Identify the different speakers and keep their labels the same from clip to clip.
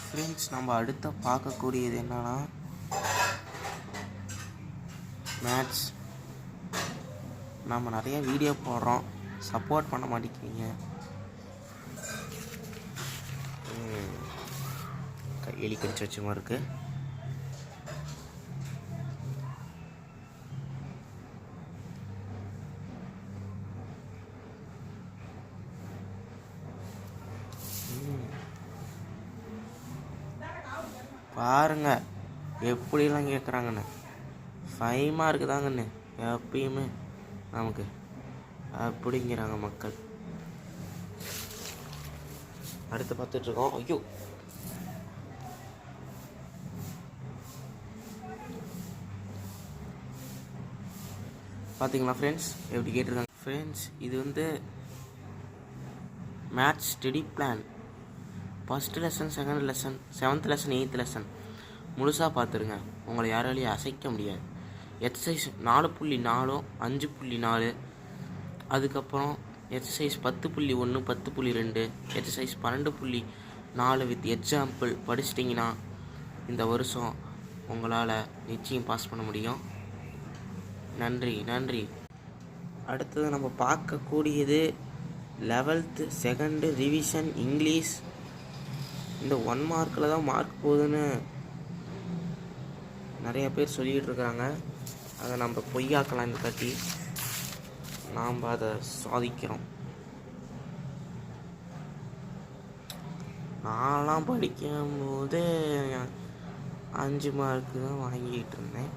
Speaker 1: Friends, நம்ம அடுத்த பார்க்கக்கூடியது என்னன்னா மேத்ஸ். நம்ம நிறைய வீடியோ போடுறோம், சப்போர்ட் பண்ண மாட்டேங்கிறீங்க. எலி கடிச்சு வச்ச மாதிரி இருக்கு. பாருங்க எப்படிலாம் கேட்குறாங்கன்னு. 5 மார்க்கு தாங்கண்ணே எப்பயுமே நமக்கு அப்படிங்கிறாங்க மக்கள். அடுத்து பார்த்துட்ருக்கோம். ஐயோ, பார்த்தீங்களா ஃப்ரெண்ட்ஸ் எப்படி கேட்டிருக்காங்க. ஃப்ரெண்ட்ஸ், இது வந்து maths study plan. First lesson, second lesson, 7th lesson, 8th lesson முழுசாக பார்த்துருங்க. உங்களை யாராலையும் அசைக்க முடியாது. எக்ஸசைஸ் 4.4, 5.4, அதுக்கப்புறம் எக்ஸசைஸ் 10.1, 10.2, எக்ஸசைஸ் 12.4 வித் எக்ஸாம்பிள் படிச்சிட்டிங்கன்னா இந்த வருஷம் உங்களால் நிச்சயம் பாஸ் பண்ண முடியும். நன்றி நன்றி. அடுத்தது நம்ம பார்க்கக்கூடியது 11th செகண்ட் ரிவிஷன் இங்கிலீஷ். இந்த 1 மார்க்கில் தான் மார்க் போகுதுன்னு நிறைய பேர் சொல்லிக்கிட்டு இருக்கிறாங்க. அதை நம்ம பொய்யாக்கலாம். இந்த கட்டி நாம் அதை சாதிக்கிறோம். நான்லாம் படிக்கும் போது 5 மார்க்கு தான் வாங்கிட்டு இருந்தேன்.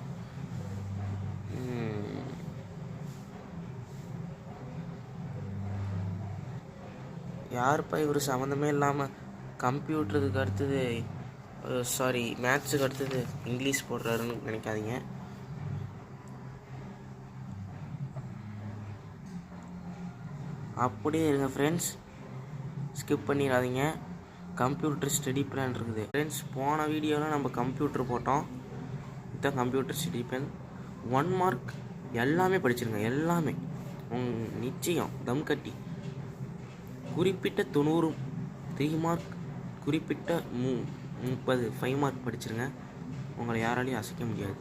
Speaker 1: யாருப்பா இவர் சம்மந்தமே இல்லாமல் கம்ப்யூட்டருக்கு அடுத்தது மேத்ஸுக்கு அடுத்தது இங்கிலீஷ் போடுறாருன்னு நினைக்காதீங்க. அப்படியே இருங்க ஃப்ரெண்ட்ஸ், ஸ்கிப் பண்ணிடாதீங்க. கம்ப்யூட்டர் ஸ்டடி பிளான் இருக்குது ஃப்ரெண்ட்ஸ். போன வீடியோவில் நம்ம கம்ப்யூட்டர் போட்டோம். இதுதான் கம்ப்யூட்டர் ஸ்டடி பிளான். 1 மார்க் எல்லாமே படிச்சிருங்க. எல்லாமே நிச்சயம் தம் கட்டி. குறிப்பிட்ட 90 3 மார்க், குறிப்பிட்ட 30 5 மார்க் படிச்சிருங்க. உங்களை யாராலையும் அசைக்க முடியாது.